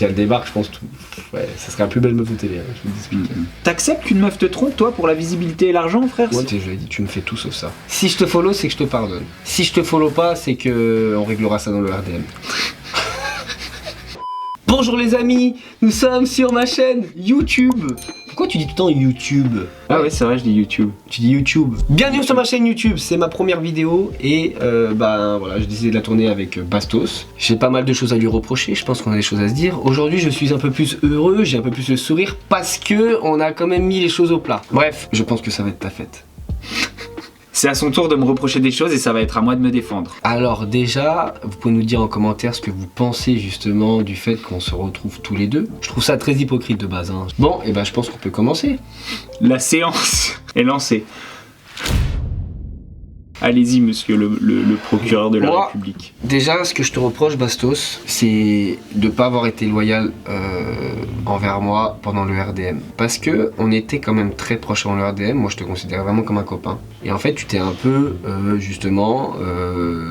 Si elle débarque, je pense tout. Ouais, ça serait la plus belle meuf de télé, hein, je vous l'explique. T'acceptes qu'une meuf te trompe, toi, pour la visibilité et l'argent, frère? Moi, je l'ai dit, tu me fais tout sauf ça. Si je te follow, c'est que je te pardonne. Si je te follow pas, c'est que on réglera ça dans le RDM. Bonjour les amis, nous sommes sur ma chaîne YouTube. Pourquoi tu dis tout le temps YouTube? Ah ouais, c'est vrai, je dis YouTube. Tu dis YouTube. Bienvenue sur ma chaîne YouTube, c'est ma première vidéo et voilà, j'ai décidé de la tourner avec Bastos. J'ai pas mal de choses à lui reprocher, je pense qu'on a des choses à se dire. Aujourd'hui, je suis un peu plus heureux, j'ai un peu plus le sourire parce que on a quand même mis les choses au plat. Bref, je pense que ça va être ta fête. C'est à son tour de me reprocher des choses et ça va être à moi de me défendre. Alors déjà, vous pouvez nous dire en commentaire ce que vous pensez justement du fait qu'on se retrouve tous les deux. Je trouve ça très hypocrite de base, hein. Bon, et ben je pense qu'on peut commencer. La séance est lancée. Allez-y, monsieur le procureur de la République. Déjà, ce que je te reproche, Bastos, c'est de pas avoir été loyal envers moi pendant le RDM. Parce que on était quand même très proches avant le RDM, moi je te considérais vraiment comme un copain. Et en fait, tu t'es un peu, justement,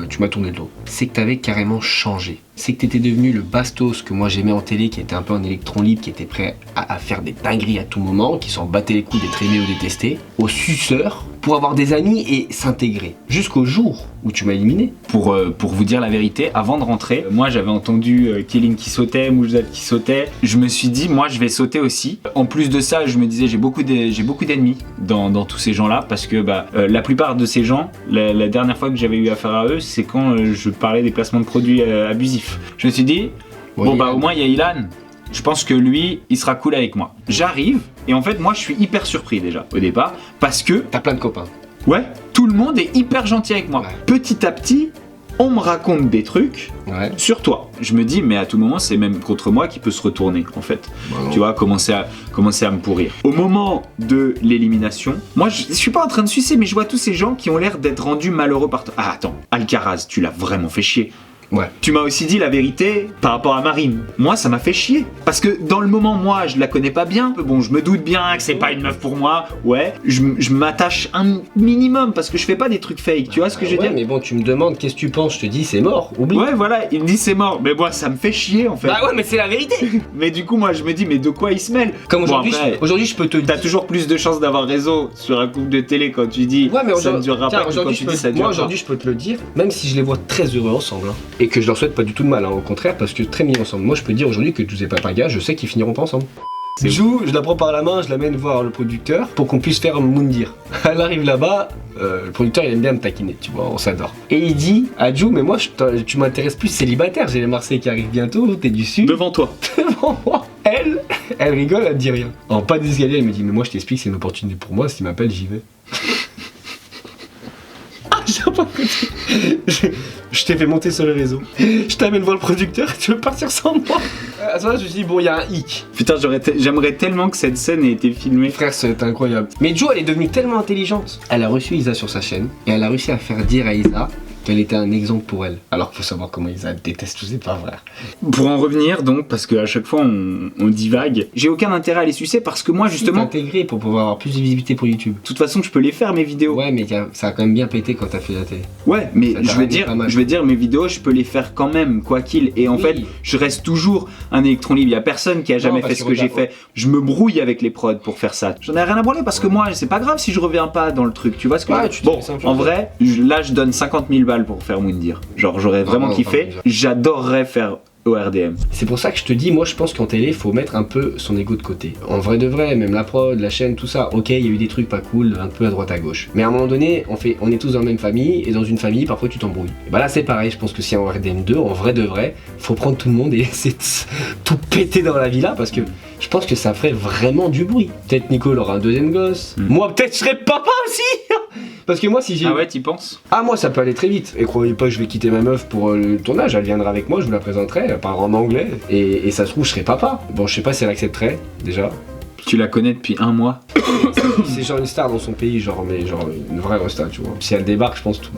tu m'as tourné le dos. C'est que t'avais carrément changé. C'est que t'étais devenu le Bastos que moi j'aimais en télé, qui était un peu un électron libre, qui était prêt à faire des dingueries à tout moment, qui s'en battait les couilles d'être aimé ou détesté, au suceur, pour avoir des amis et s'intégrer. Jusqu'au jour où tu m'as éliminé. Pour vous dire la vérité, avant de rentrer, moi j'avais entendu Kéline qui sautait, Moujzad qui sautait. Je me suis dit, moi je vais sauter aussi. En plus de ça, je me disais, j'ai beaucoup d'ennemis dans tous ces gens-là, parce que la plupart de ces gens, la dernière fois que j'avais eu affaire à eux, c'est quand je parlais des placements de produits abusifs. Je me suis dit, au moins il y a Ilan. Je pense que lui, il sera cool avec moi. J'arrive, et en fait, moi, je suis hyper surpris déjà, au départ, parce que... T'as plein de copains. Ouais, tout le monde est hyper gentil avec moi. Ouais. Petit à petit, on me raconte des trucs sur toi. Je me dis, mais à tout moment, c'est même contre moi qui peut se retourner, en fait. Tu vois, commencer à me pourrir. Au moment de l'élimination, moi, je suis pas en train de sucer, mais je vois tous ces gens qui ont l'air d'être rendus malheureux par toi. Ah, attends, Alcaraz, tu l'as vraiment fait chier. Ouais. Tu m'as aussi dit la vérité par rapport à Marine. Moi, ça m'a fait chier. Parce que dans le moment, moi, je la connais pas bien. Bon, je me doute bien que c'est pas une meuf pour moi. Ouais. Je m'attache un minimum parce que je fais pas des trucs fake. Tu vois ce que je veux dire? Mais bon, tu me demandes qu'est-ce que tu penses. Je te dis, c'est mort. Oublie. Ouais, voilà. Il me dit c'est mort. Mais moi, ça me fait chier en fait. Bah ouais, mais c'est la vérité. Mais du coup, moi, je me dis, mais de quoi il se mêle? Comme aujourd'hui, aujourd'hui, je peux te dire. T'as toujours plus de chances d'avoir raison sur un couple de télé quand tu dis. Ouais, mais ça ne durera pas. Moi, aujourd'hui, je peux te le dire. Même si je les vois très heureux ensemble, hein, et que je leur souhaite pas du tout de mal, hein, au contraire, parce que très mignons ensemble. Moi, je peux dire aujourd'hui que tous et Papaga, je sais qu'ils finiront pas ensemble. Jou, je la prends par la main, je l'amène voir le producteur pour qu'on puisse faire Moundir. Elle arrive là-bas, le producteur il aime bien me taquiner, tu vois, on s'adore. Et il dit à Jou, mais moi tu m'intéresses plus célibataire, j'ai les Marseillais qui arrivent bientôt, t'es du sud. Devant toi. Devant moi. Elle rigole, elle dit rien. En pas d'escalier, elle me dit, mais moi je t'explique, c'est une opportunité pour moi, s'il m'appelle, j'y vais. Je t'ai fait monter sur le réseau. Je t'amène voir le producteur, tu veux partir sans moi? À ce moment-là, je me suis dit, bon, il y a un hic. Putain, j'aimerais tellement que cette scène ait été filmée. Frère, c'est incroyable. Mais Jo, elle est devenue tellement intelligente. Elle a reçu Isa sur sa chaîne et elle a réussi à faire dire à Isa qu'elle était un exemple pour elle. Alors qu'il faut savoir comment Isa déteste tout, c'est pas vrai. Pour en revenir donc, parce qu'à chaque fois on divague, j'ai aucun intérêt à les sucer parce que moi justement... intégré pour pouvoir avoir plus de visibilité pour YouTube. De toute façon, je peux les faire mes vidéos. Ouais, mais ça a quand même bien pété quand t'as fait la télé. Ouais, mais je veux dire mes vidéos, je peux les faire quand même, quoi qu'il. Et en fait, je reste toujours un électron libre. Il y a personne qui a jamais fait ce que j'ai fait. Je me brouille avec les prods pour faire ça. J'en ai rien à branler parce que moi, c'est pas grave si je reviens pas dans le truc. Tu vois ce que je veux dire? Bon, en vrai, là, je donne 50 000 balles pour faire Moundir. Genre, j'aurais vraiment kiffé. J'adorerais faire au RDM. C'est pour ça que je te dis, moi je pense qu'en télé, il faut mettre un peu son ego de côté. En vrai de vrai, même la prod, la chaîne, tout ça, ok, il y a eu des trucs pas cool, un peu à droite à gauche. Mais à un moment donné, on est tous dans la même famille, et dans une famille, parfois tu t'embrouilles. Et bah là c'est pareil, je pense que si en RDM 2, en vrai de vrai, faut prendre tout le monde et essayer de tout péter dans la villa, parce que je pense que ça ferait vraiment du bruit. Peut-être Nico aura un deuxième gosse. Moi peut-être je serais papa aussi. Parce que moi si j'ai... Ah ouais, t'y penses? Ah moi ça peut aller très vite. Et croyez pas que je vais quitter ma meuf pour le tournage, elle viendra avec moi, je vous la présenterai, elle parlera en anglais. Et ça se trouve je serai papa. Bon je sais pas si elle accepterait déjà. Tu la connais depuis un mois. C'est genre une star dans son pays, genre une vraie star, tu vois. Si elle débarque, je pense tout.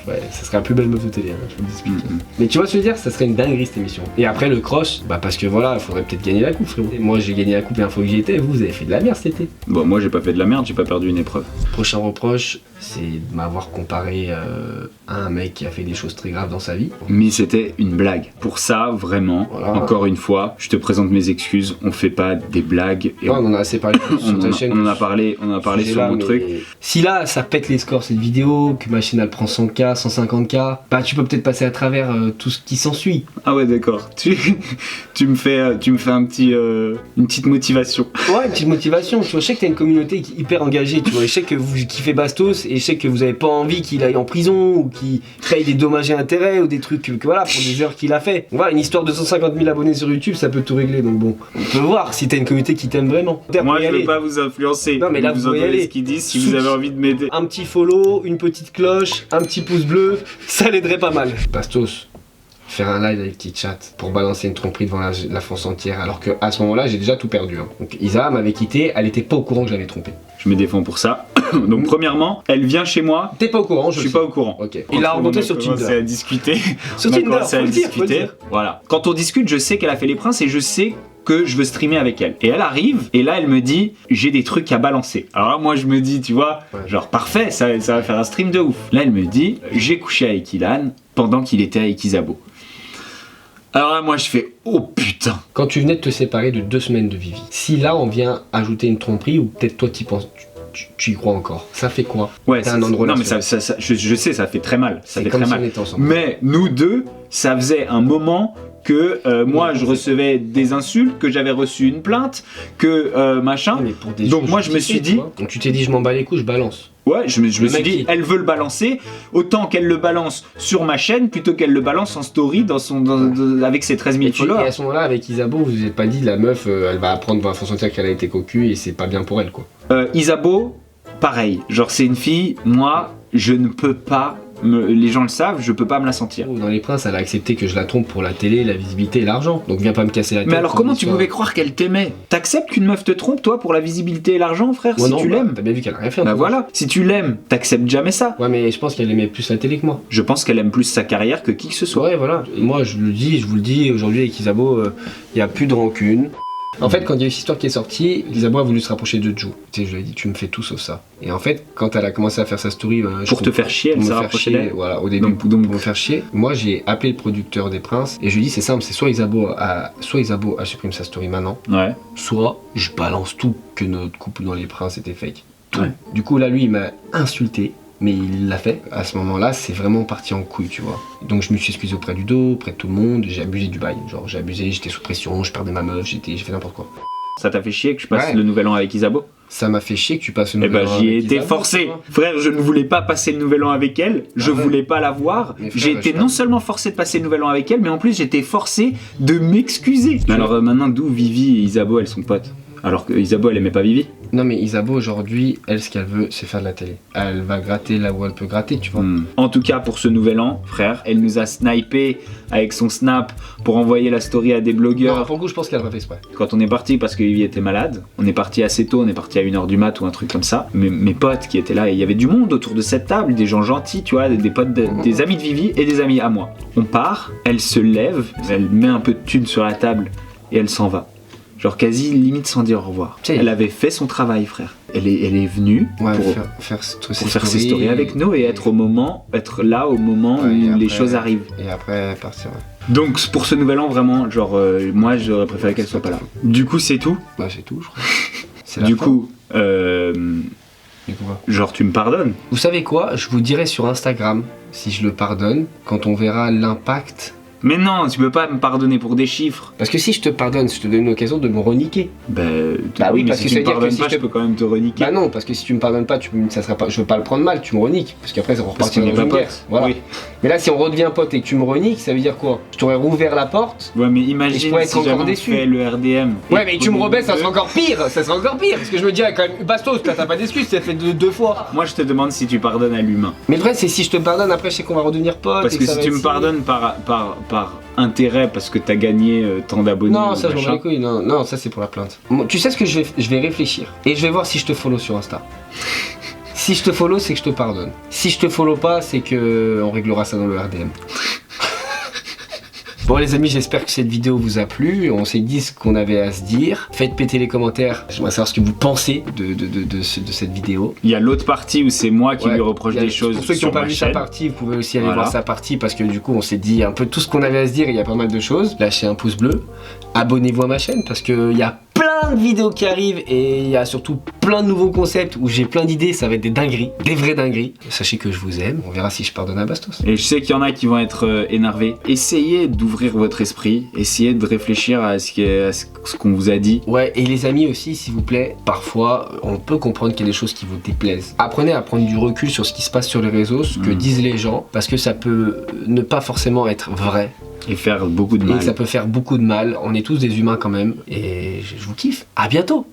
Ouais, ça serait la plus belle meuf de télé, hein, je vous l'explique. Mais tu vois ce que je veux dire, ça serait une dinguerie cette émission. Et après le cross, bah parce que voilà, il faudrait peut-être gagner la coupe, frérot. Moi j'ai gagné la coupe et une fois que j'y étais, vous avez fait de la merde cet été. Bon, moi j'ai pas fait de la merde, j'ai pas perdu une épreuve. Prochain reproche, c'est de m'avoir comparé à un mec qui a fait des choses très graves dans sa vie. Mais c'était une blague. Pour ça, vraiment, Voilà. encore une fois, je te présente mes excuses. On fait pas des blagues. Et Non, on en a assez parlé sur ta chaîne. on en a parlé sur Là, mon mais truc. Si là, ça pète les scores cette vidéo, que ma chaîne elle prend 100K, 150K, bah tu peux peut-être passer à travers tout ce qui s'ensuit. Ah ouais, d'accord. Tu me fais un petit, une petite motivation. Ouais, une petite motivation. Tu vois, je sais que t'as une communauté qui est hyper engagée. Tu vois, je sais que vous kiffez Bastos et je sais que vous avez pas envie qu'il aille en prison ou qu'il paye des dommages et intérêts ou des trucs que voilà pour des heures qu'il a fait. Voilà, une histoire de 150 000 abonnés sur YouTube, ça peut tout régler. Donc bon, on peut voir si t'as une communauté qui t'aime vraiment. Moi, je veux pas vous influencer. Non, mais là, vous pouvez y entendez aller. ce qu'ils disent si vous avez envie de m'aider. Un petit follow, une petite cloche, un petit pouce bleu, ça l'aiderait pas mal. Bastos, faire un live avec T-Chat pour balancer une tromperie devant la France entière, alors qu'à ce moment-là, j'ai déjà tout perdu. Hein. Donc Isa m'avait quitté, elle était pas au courant que j'avais trompé. Je me défends pour ça. Donc, premièrement, elle vient chez moi. T'es pas au courant, Je suis pas au courant. Ok. Il l'a rencontré sur Tinder. On a commencé à discuter. Sur On a Tinder, commencé à faut le dire, discuter. Voilà. Quand on discute, je sais qu'elle a fait les princes et je sais que je veux streamer avec elle. Et elle arrive, et là elle me dit j'ai des trucs à balancer. Alors là moi je me dis, tu vois, genre parfait, ça va faire un stream de ouf. Là elle me dit j'ai couché avec Ilan pendant qu'il était avec Isabeau. Alors là moi je fais oh putain. Quand tu venais de te séparer de 2 semaines de Vivi, si là on vient ajouter une tromperie, ou peut-être toi t'y penses, tu y crois encore, ça fait quoi? Ouais, T'as un an de non mais relation. je sais, ça fait très mal. Ça C'est fait comme très si on mal. était ensemble. Mais nous deux, ça faisait un moment que moi je recevais des insultes, que j'avais reçu une plainte, que machin. Mais pour des Donc choses moi je me justifiées, suis tu dit, vois. Donc tu t'es dit je m'en bats les couilles, je balance. ouais, je me suis mec dit, qui- elle veut le balancer, autant qu'elle le balance sur ma chaîne plutôt qu'elle le balance en story avec ses 13 000 Et à followers. ce moment-là, avec Isabeau, vous vous êtes pas dit la meuf, elle va apprendre devant la France entière qu'elle a été cocu et c'est pas bien pour elle quoi. Isabeau, pareil, genre c'est une fille, moi je ne peux pas, les gens le savent, je peux pas me la sentir. Dans Les Princes, elle a accepté que je la trompe pour la télé, la visibilité et l'argent. Donc viens pas me casser la tête. Mais alors pour comment une tu histoire. pouvais croire qu'elle t'aimait? T'acceptes qu'une meuf te trompe toi pour la visibilité et l'argent frère? Ouais, Si non, tu bah, l'aimes. T'as bien vu qu'elle a rien fait. en Bah plus. voilà, si tu l'aimes, t'acceptes jamais ça. Ouais, mais je pense qu'elle aimait plus la télé que moi. Je pense qu'elle aime plus sa carrière que qui que ce soit. Ouais, voilà. Et moi, je vous le dis, aujourd'hui avec Isabeau, il y a plus de rancune. En fait, quand il y a eu cette histoire qui est sortie, Isabeau a voulu se rapprocher de Ju. Tu sais, je lui ai dit, tu me fais tout sauf ça. Et en fait, quand elle a commencé à faire sa story, Pour te faire chier, elle pour me s'est faire rapprochée chier, d'elle. voilà, au début, Donc- pour me faire chier. Moi, j'ai appelé le producteur des Princes et je lui ai dit, c'est simple, c'est soit Isabeau a supprimé sa story maintenant, Ouais. soit je balance tout que notre couple dans Les Princes était fake. Tout. Ouais. Du coup, là, lui, il m'a insulté. Mais il l'a fait. À ce moment-là, c'est vraiment parti en couille, tu vois. Donc je me suis excusé auprès du dos, auprès de tout le monde. J'ai abusé du bail. Genre j'ai abusé, j'étais sous pression, je perdais ma meuf, j'ai fait n'importe quoi. Ça t'a fait chier que je passe Ouais. le nouvel an avec Isabeau? Ça m'a fait chier que tu passes le Eh nouvel ben an j'y ai avec été Isabeau, forcé. tu vois. Frère, je ne voulais pas passer le nouvel an avec elle, je Ah ouais. voulais pas la voir. Mais frère, J'ai été je non sais. seulement forcé de passer le nouvel an avec elle, mais en plus j'étais forcé de m'excuser. Mais alors maintenant d'où Vivi et Isabeau elles sont potes? Alors que Isabeau elle aimait pas Vivi? Non mais Isabeau aujourd'hui, elle ce qu'elle veut, c'est faire de la télé. Elle va gratter là où elle peut gratter, tu vois. En tout cas pour ce nouvel an, frère, elle nous a snipé avec son snap pour envoyer la story à des blogueurs. Non, pour le coup, je pense qu'elle a pas fait exprès. Quand on est parti parce que Vivi était malade, on est parti assez tôt, on est parti à 1h du mat ou un truc comme ça. Mes potes qui étaient là, et il y avait du monde autour de cette table, des gens gentils, tu vois, des potes, des amis de Vivi et des amis à moi. On part, elle se lève, elle met un peu de thune sur la table et elle s'en va. Genre quasi limite sans dire au revoir. Tu sais, Elle avait fait son travail, frère. Elle est venue Ouais, pour faire ses stories avec nous et être là au moment Ouais, et où les après- choses arrivent. Et après partir. Ouais. Donc pour ce nouvel an, vraiment, genre, moi j'aurais préféré qu'elle soit pas là. Du coup, c'est tout. Bah c'est tout, je crois. C'est la Du fin. coup, Du coup, quoi. genre, tu me pardonnes. Vous savez quoi? Je vous dirai sur Instagram si je le pardonne quand on verra l'impact. Mais non, tu peux pas me pardonner pour des chiffres. Parce que si je te pardonne, je te donne une occasion de me reniquer. Bah oui, mais parce si que tu ça me veut dire que pardonnes si pas, je te- je peux quand même te reniquer. Bah non, parce que si tu me pardonnes pas, ça sera pas, je veux pas le prendre mal, tu me reniques. Parce qu'après, ça va Parce repartir qu'on est dans pas une potes. guerre. Voilà. Oui. Mais là, si on redevient pote et que tu me reniques, ça veut dire quoi? Je t'aurais rouvert la porte. Ouais, mais Et je imagine pourrais être si encore jamais on déçu. fait le RDM. Ouais, mais tu me rebaisses, ça sera encore pire. Ça sera encore pire. Parce que je me dis, ah, quand même, Bastos, là, t'as pas d'excuse, t'as fait deux fois. Moi, je te demande si tu pardonnes à l'humain. Mais le vrai, c'est si je te pardonne, après, je sais qu'on va redevenir pote. Parce et que ça si va tu être me pardonnes par intérêt, parce que t'as gagné tant d'abonnés. Non, ou ça, je m'en machin. bats les couilles. Non, ça, c'est pour la plainte. Bon, tu sais ce que je vais réfléchir. Et je vais voir si je te follow sur Insta. Si je te follow, c'est que je te pardonne. Si je te follow pas, c'est que on réglera ça dans le RDM. Bon les amis, j'espère que cette vidéo vous a plu. On s'est dit ce qu'on avait à se dire. Faites péter les commentaires. J'aimerais savoir ce que vous pensez de cette vidéo. Il y a l'autre partie où c'est moi qui Ouais, lui reproche des choses. Pour ceux qui n'ont pas vu sa partie, vous pouvez aussi aller voir sa partie parce que du coup on s'est dit un peu tout ce qu'on avait à se dire. Il y a pas mal de choses. Lâchez un pouce bleu. Abonnez-vous à ma chaîne parce qu'il y a plein de vidéos qui arrivent et il y a surtout plein de nouveaux concepts où j'ai plein d'idées. Ça va être des dingueries, des vraies dingueries. Sachez que je vous aime. On verra si je pardonne à Bastos. Et je sais qu'il y en a qui vont être énervés. Essayez d'ouvrir votre esprit. Essayez de réfléchir à ce qu'on vous a dit. Ouais, et les amis aussi, s'il vous plaît, parfois on peut comprendre qu'il y a des choses qui vous déplaisent. Apprenez à prendre du recul sur ce qui se passe sur les réseaux, ce que disent les gens, parce que ça peut ne pas forcément être vrai. Et faire beaucoup de mal. Et ça peut faire beaucoup de mal. On est tous des humains quand même. Et je vous kiffe. À bientôt.